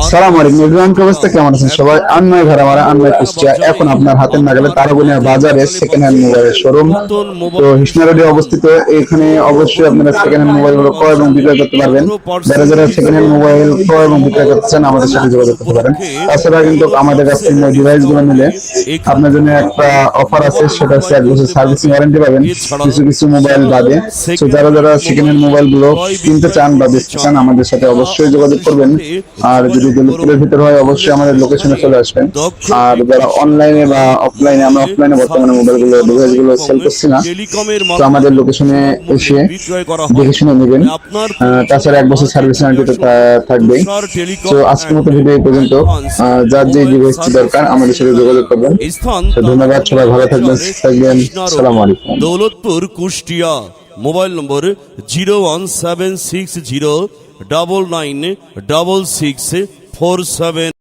সালাম আলাইকুম এভরিওয়ান, কি অবস্থা, কেমন আছেন সবাই? আন্নাই ঘর আমার আন্নাই কুষ্টিয়া এখন আপনার হাতের নাগালে তারাগুনিয়া বাজারে সেকেন্ড হ্যান্ড মোবাইলের শোরুম। তো হিসনারোডে অবস্থিত। এখানে অবশ্যই আপনারা সেকেন্ড হ্যান্ড মোবাইল গুলো ক্রয় এবং বিক্রয় করতে পারবেন। যারা যারা সেকেন্ড হ্যান্ড মোবাইল ক্রয় এবং বিক্রয় করতে চান আমাদের সাথে যোগাযোগ করতে পারেন। তাছাড়া কিন্তু আমাদের কাছ থেকে ডিভাইস গুলো নিলে আপনার জন্য একটা অফার আছে, সেটা হচ্ছে 1 বছর সার্ভিসিং ওয়ারেন্টি পাবেন কিছু কিছু মোবাইল বাদে। তো যারা যারা সেকেন্ড হ্যান্ড মোবাইল গুলো কিনতে চান বা বেচতে চান আমাদের সাথে অবশ্যই যোগাযোগ করবেন। আর যদি দৌলতপুরের ভিতর হয় অবশ্যই আমাদের লোকেশনে চলে আসবেন। আর যারা অনলাইনে বা অফলাইনে, আমরা অফলাইনে বর্তমানে মোবাইলগুলো ডিভাইসগুলো সেল করছি না, তো আমাদের লোকেশনে এসে দেখে শুনে নেবেন। তাছাড়া 1 বছর সার্ভিস ওয়ারেন্টি তো থাকবেই। তো আজকের মতো ভিডিও এই পর্যন্ত। যার যে ডিভাইসটি দরকার আমাদের সাথে যোগাযোগ করবেন। তো ধন্যবাদ, সবাই ভালো থাকবেন, আসসালামু আলাইকুম। দৌলতপুর কুষ্টিয়া। Mobile number 01760996647।